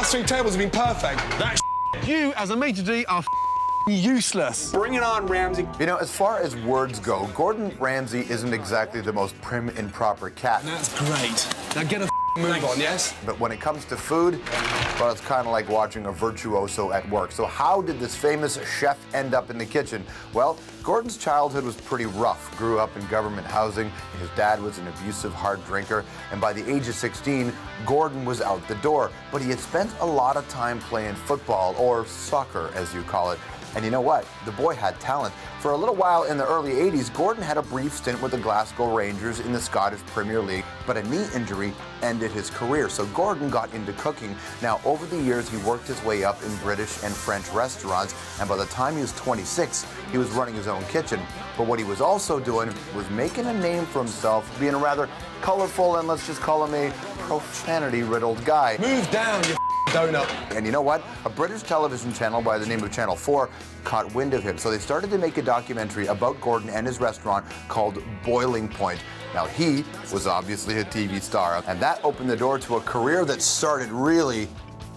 last 3 tables have been perfect. That You, as a maitre d', are useless. Bring it on, Ramsay. You know, as far as words go, Gordon Ramsay isn't exactly the most prim and proper cat. That's great. Now get a move on, yes? But when it comes to food, well, it's kind of like watching a virtuoso at work. So how did this famous chef end up in the kitchen? Well, Gordon's childhood was pretty rough. Grew up in government housing. His dad was an abusive, hard drinker. And by the age of 16, Gordon was out the door. But he had spent a lot of time playing football, or soccer, as you call it. And you know what? The boy had talent. For a little while in the early 80s, Gordon had a brief stint with the Glasgow Rangers in the Scottish Premier League, but a knee injury ended his career. So Gordon got into cooking. Now, over the years, he worked his way up in British and French restaurants, and by the time he was 26, he was running his own kitchen. But what he was also doing was making a name for himself, being a rather colorful and, let's just call him, a profanity-riddled guy. Move down, you donut. And you know what? A British television channel by the name of Channel 4 caught wind of him. So they started to make a documentary about Gordon and his restaurant called Boiling Point. Now, he was obviously a TV star, and that opened the door to a career that started really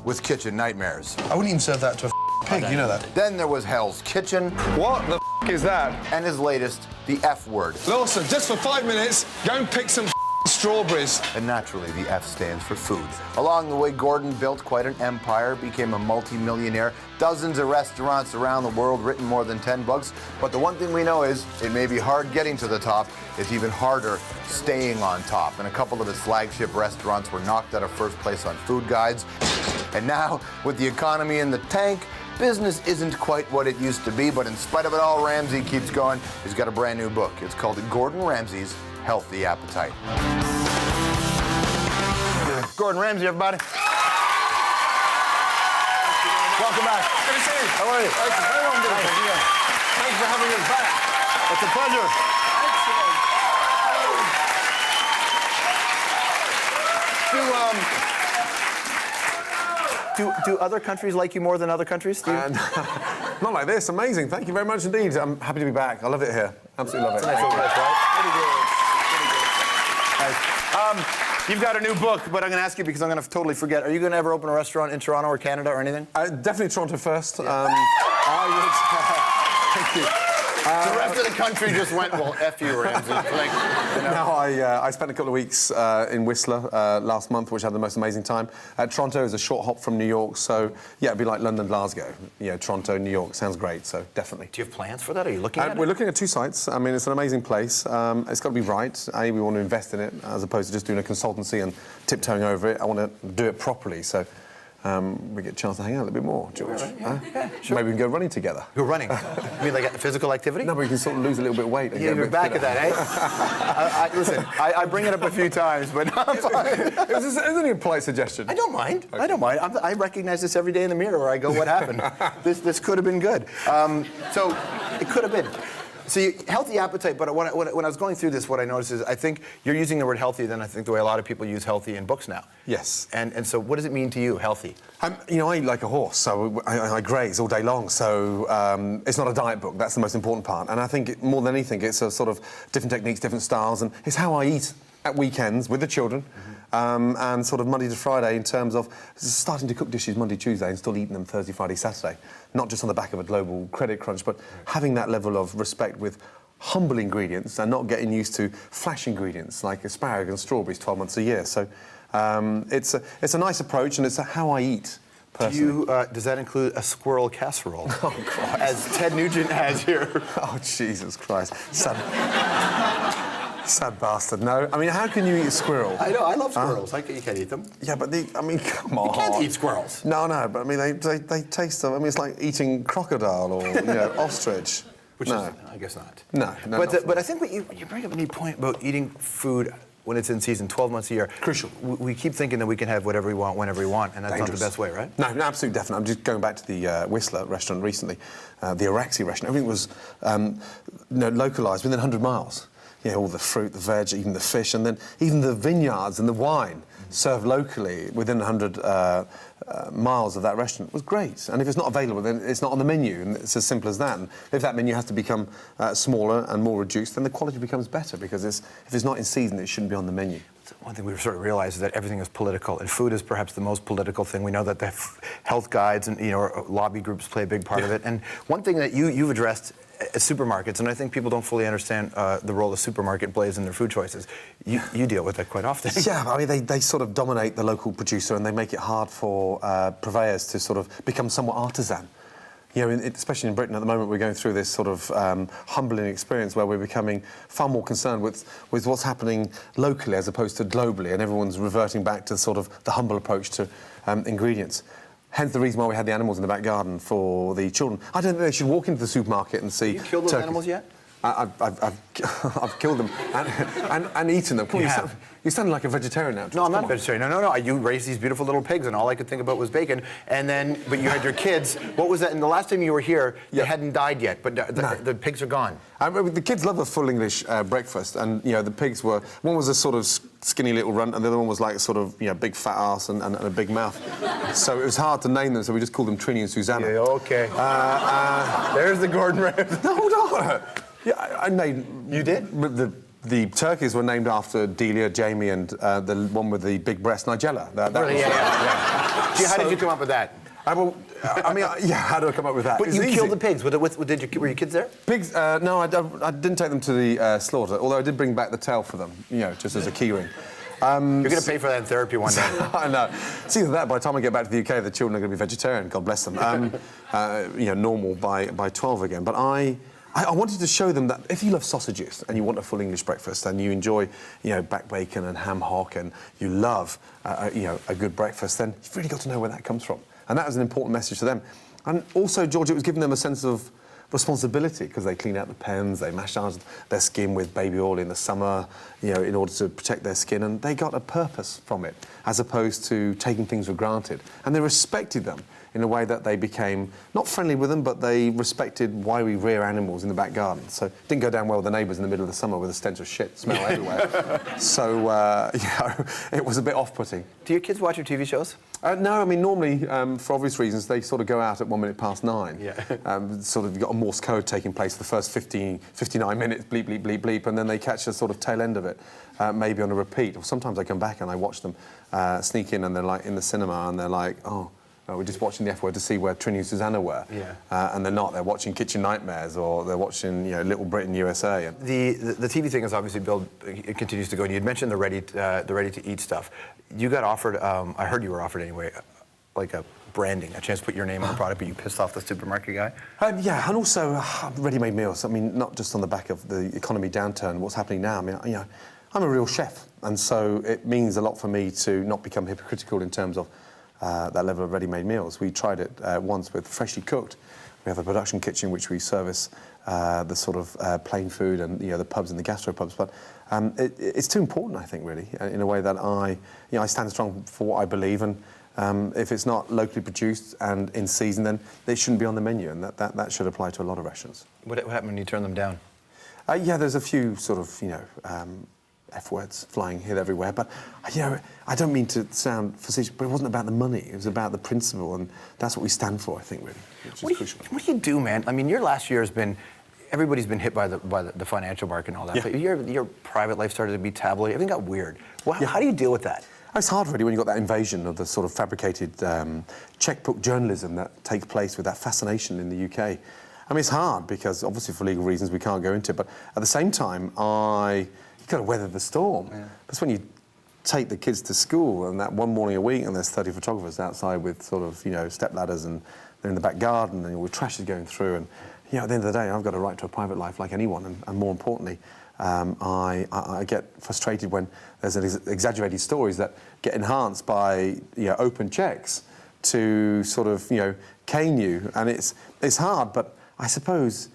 with kitchen nightmares. I wouldn't even serve that to a pig, you know that. Then there was Hell's Kitchen. What the is that? And his latest, the F word. Lawson, just for 5 minutes, go and pick some strawberries. And naturally, the F stands for food. Along the way, Gordon built quite an empire, became a multi-millionaire, dozens of restaurants around the world, written more than 10 books. But the one thing we know is it may be hard getting to the top, it's even harder staying on top. And a couple of his flagship restaurants were knocked out of first place on food guides. And now, with the economy in the tank, business isn't quite what it used to be, but in spite of it all, Ramsay keeps going. He's got a brand new book. It's called Gordon Ramsay's Healthy Appetite. Gordon Ramsay, everybody. Welcome back. Good to see you. How are you? Thanks for having us back. It's a pleasure. Do other countries like you more than other countries, Steve? Not like this. Amazing. Thank you very much indeed. I'm happy to be back. I love it here. Absolutely love it. Nice, right? Pretty good. Nice. You've got a new book, but I'm going to ask you because I'm going to totally forget. Are you going to ever open a restaurant in Toronto or Canada or anything? Definitely Toronto first. Yeah. Thank you. The rest of the country just went, well, F you, Ramsay. Like, you know. No, I spent a couple of weeks in Whistler last month, which I had the most amazing time. Toronto is a short hop from New York, so yeah, it'd be like London, Glasgow. You know, Toronto, New York, sounds great, so definitely. Do you have plans for that? Are you looking at it? We're looking at 2 sites. I mean, it's an amazing place. It's got to be right. We want to invest in it, as opposed to just doing a consultancy and tiptoeing over it. I want to do it properly, so we get a chance to hang out a little bit more, George. Yeah, sure. Maybe we can go running together. Go running? You mean like a physical activity? No, but we can sort of lose a little bit of weight. And Yeah, you're back at that, eh? Listen, I bring it up a few times, but I'm fine. It's only a polite suggestion. I don't mind. Okay. I don't mind. I recognize this every day in the mirror where I go, what happened? This could have been good. So it could have been. So healthy appetite, but when I was going through this, what I noticed is I think you're using the word healthy than I think the way a lot of people use healthy in books now. Yes. And so what does it mean to you, healthy? You know, I eat like a horse, so I graze all day long, so it's not a diet book. That's the most important part. And I think more than anything, it's a sort of different techniques, different styles, and it's how I eat at weekends with the children. And sort of Monday to Friday in terms of starting to cook dishes Monday, Tuesday and still eating them Thursday, Friday, Saturday. Not just on the back of a global credit crunch, but having that level of respect with humble ingredients and not getting used to flash ingredients like asparagus and strawberries 12 months a year. So it's a nice approach, and it's how I eat. Personally. Does that include a squirrel casserole? Oh, Christ. As Ted Nugent has here. Oh, Jesus Christ. Sad bastard. No, I mean, how can you eat a squirrel? I know, I love squirrels. You can't eat them. Yeah, but I mean, come on. You can't eat squirrels. No, but I mean, they taste them. I mean, it's like eating crocodile or, you know, ostrich. Which no. is, I guess not. No. But I think what you bring up a neat point about eating food when it's in season, 12 months a year. Crucial. We keep thinking that we can have whatever we want, whenever we want, and that's Dangerous. not the best way, right? No, absolutely, definitely. I'm just going back to the Whistler restaurant recently, the Araxi restaurant. Everything was localised within 100 miles. Yeah, all the fruit, the veg, even the fish, and then even the vineyards and the wine served locally within 100 miles of that restaurant was great. And if it's not available, then it's not on the menu, and it's as simple as that. And if that menu has to become smaller and more reduced, then the quality becomes better, because if it's not in season, it shouldn't be on the menu. one thing we've sort of realized is that everything is political, and food is perhaps the most political thing. We know that the health guides and lobby groups play a big part of it. And one thing that you've addressed is supermarkets, and I think people don't fully understand the role a supermarket plays in their food choices. You deal with that quite often. Yeah, I mean, they sort of dominate the local producer, and they make it hard for purveyors to sort of become somewhat artisan. You know, especially in Britain at the moment, we're going through this sort of humbling experience where we're becoming far more concerned with what's happening locally as opposed to globally, and everyone's reverting back to sort of the humble approach to ingredients. Hence the reason why we had the animals in the back garden for the children. I don't think they should walk into the supermarket and see. Have you killed those animals yet? I've killed them and eaten them. You sound like a vegetarian now. No, I'm not a vegetarian. No. You raised these beautiful little pigs, and all I could think about was bacon. And then, but you had your kids. What was that? And the last time you were here, they hadn't died yet, but the pigs are gone. The kids love a full English breakfast, and the pigs were. One was a sort of skinny little runt, and the other one was like a sort of big fat ass and a big mouth. So it was hard to name them, so we just called them Trini and Susanna. Yeah, okay. There's the Gordon Ramsay. Hold on. Yeah, I named. You did? The turkeys were named after Delia, Jamie, and the one with the big breast, Nigella. Really? Yeah. Gee, how did you come up with that? How do I come up with that? But you killed the pigs. Were your kids there? Pigs? No, I didn't take them to the slaughter. Although I did bring back the tail for them, just as a keyring. You're going to pay for that in therapy one day. I know. It's either that. By the time I get back to the UK, the children are going to be vegetarian. God bless them. Normal by 12 again. But I wanted to show them that if you love sausages and you want a full English breakfast and you enjoy, back bacon and ham hock and you love, a good breakfast, then you've really got to know where that comes from. And that was an important message to them. And also, George, it was giving them a sense of responsibility because they clean out the pens, they massage their skin with baby oil in the summer, in order to protect their skin, and they got a purpose from it as opposed to taking things for granted. And they respected them in a way that they became not friendly with them, but they respected why we rear animals in the back garden. So it didn't go down well with the neighbours in the middle of the summer with a stench of shit smell everywhere. So, it was a bit off-putting. Do your kids watch your TV shows? No, I mean, normally, for obvious reasons, they sort of go out at 9:01. Yeah. Sort of, you've got a Morse code taking place for the first 59 minutes, bleep, bleep, bleep, bleep, and then they catch a sort of tail end of it, maybe on a repeat. Or sometimes I come back and I watch them sneak in, and they're like in the cinema, and they're like, we're just watching the F Word to see where Trini and Susanna were. Yeah. And they're not. They're watching Kitchen Nightmares, or they're watching, Little Britain USA. And the TV thing is obviously it continues to go. And you'd mentioned the ready to eat stuff. You got offered. I heard you were offered anyway, like a branding, a chance to put your name on the product, but you pissed off the supermarket guy. Yeah, and also ready-made meals. I mean, not just on the back of the economy downturn. What's happening now? I mean, I'm a real chef, and so it means a lot for me to not become hypocritical in terms of that level of ready-made meals. We tried it once with freshly cooked. We have a production kitchen which we service the sort of plain food and the pubs and the gastropubs. But it's too important, I think, really, in a way that I stand strong for what I believe, and if it's not locally produced and in season, then it shouldn't be on the menu, and that should apply to a lot of restaurants. What happened when you turned them down? There's a few sort of F words flying here everywhere, but I don't mean to sound facetious, but it wasn't about the money. It was about the principle, and that's what we stand for, I think, really, which is crucial. What do you do, man? I mean, your last year has been. Everybody's been hit by the financial market and all that. Yeah. But your private life started to be tabloid. Everything got weird. Well, how do you deal with that? It's hard, really, when you've got that invasion of the sort of fabricated checkbook journalism that takes place with that fascination in the UK. I mean, it's hard because, obviously, for legal reasons, we can't go into it. But at the same time, you've got to weather the storm. Yeah. That's when you take the kids to school, and that one morning a week, and there's 30 photographers outside with sort of, step ladders, and they're in the back garden, and all the trash is going through. And, at the end of the day, I've got a right to a private life like anyone, and more importantly, I get frustrated when there's exaggerated stories that get enhanced by open checks to sort of cane you, and it's hard. But I suppose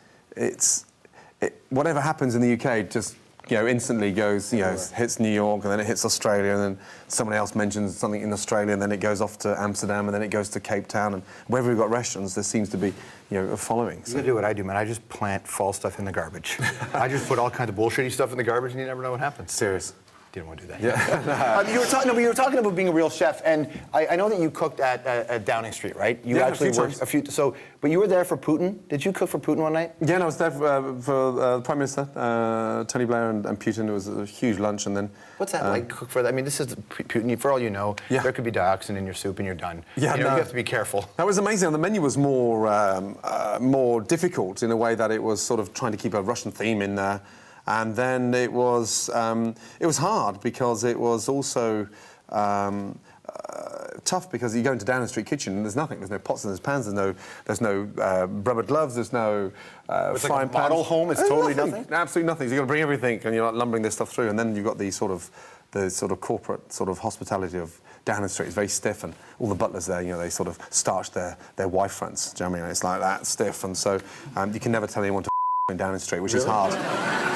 whatever happens in the UK just instantly goes hits New York, and then it hits Australia, and then someone else mentions something in Australia, and then it goes off to Amsterdam, and then it goes to Cape Town, and wherever we've got restaurants, there seems to be a following. You gotta do what I do, man. I just plant false stuff in the garbage. I just put all kinds of bullshitty stuff in the garbage, and you never know what happens. Serious. didn't want to do that. Yeah. You were talking about being a real chef, and I know that you cooked at Downing Street, right? You Yeah, actually a few worked times. but you were there for Putin. Did you cook for Putin one night? Yeah, no, I was there for the Prime Minister, Tony Blair and Putin. It was a huge lunch, and then... What's that like, cook for that? I mean, this is Putin. For all you know, Yeah. there could be dioxin in your soup and you're done. Yeah, you no. have to be careful. That was amazing. And the menu was more difficult in a way that it was sort of trying to keep a Russian theme in there. And then it was hard because it was also tough because you go into Downing Street kitchen and there's nothing. There's no pots and there's pans. There's no rubber gloves. There's no It's frying like a model pans. home. It's totally nothing. Absolutely nothing. So you've got to bring everything, and you're like lumbering this stuff through. And then you've got the sort of corporate sort of hospitality of Downing Street. It's very stiff, and all the butlers there, you know, they sort of starch their wife fronts. Do you know what I mean? It's like that stiff, and so you can never tell anyone to in Downing Street, which is hard.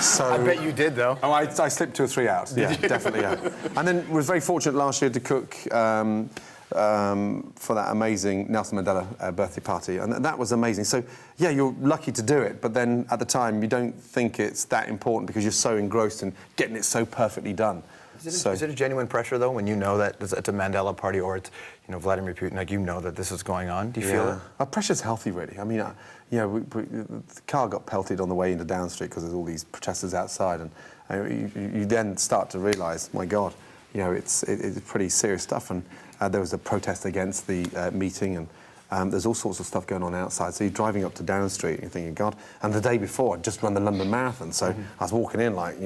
So I bet you did, though. Oh, I slipped 2 or 3 out. Yeah, definitely. Yeah. And then was very fortunate last year to cook for that amazing Nelson Mandela birthday party, and that was amazing. So yeah, you're lucky to do it, but then at the time you don't think it's that important because you're so engrossed in getting it so perfectly done. Is it a genuine pressure, though, when you know that it's a Mandela party or it's, you know, Vladimir Putin, like, you know that this is going on? Do you feel it? Pressure's healthy, really. I mean, the car got pelted on the way into Downing Street because there's all these protesters outside, and you then start to realise, my God, you know, it's pretty serious stuff. And there was a protest against the meeting, and there's all sorts of stuff going on outside. So you're driving up to Downing Street and you're thinking, God. And the day before, I'd just run the London Marathon, so I was walking in like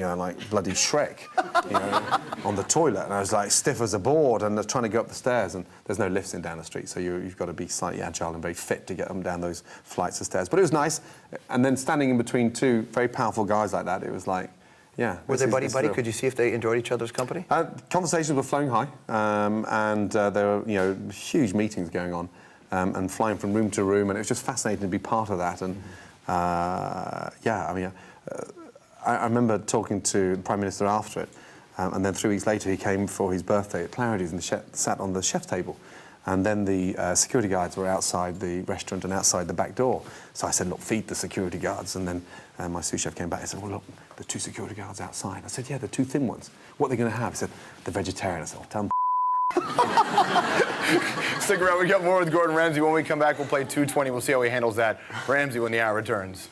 bloody Shrek, you know, on the toilet, and I was like stiff as a board, and I was trying to go up the stairs, and there's no lifts in Downing Street, so you've got to be slightly agile and very fit to get them down those flights of stairs. But it was nice, and then standing in between two very powerful guys like that, it was like, yeah. Were they buddy-buddy? Could you see if they enjoyed each other's company? Conversations were flowing high, and there were, you know, huge meetings going on. And flying from room to room, and it was just fascinating to be part of that. And yeah, I mean, I remember talking to the Prime Minister after it, and then 3 weeks later he came for his birthday at Claridge's and sat on the chef's table. And then the security guards were outside the restaurant and outside the back door. So I said, look, feed the security guards. And then my sous chef came back and said, well, look, the 2 security guards outside. I said, yeah, the 2 thin ones. What are they going to have? He said, the vegetarian. I said, well, tell them. Stick around. We got more with Gordon Ramsay. When we come back, we'll play 220. We'll see how he handles that. Ramsay when the hour returns.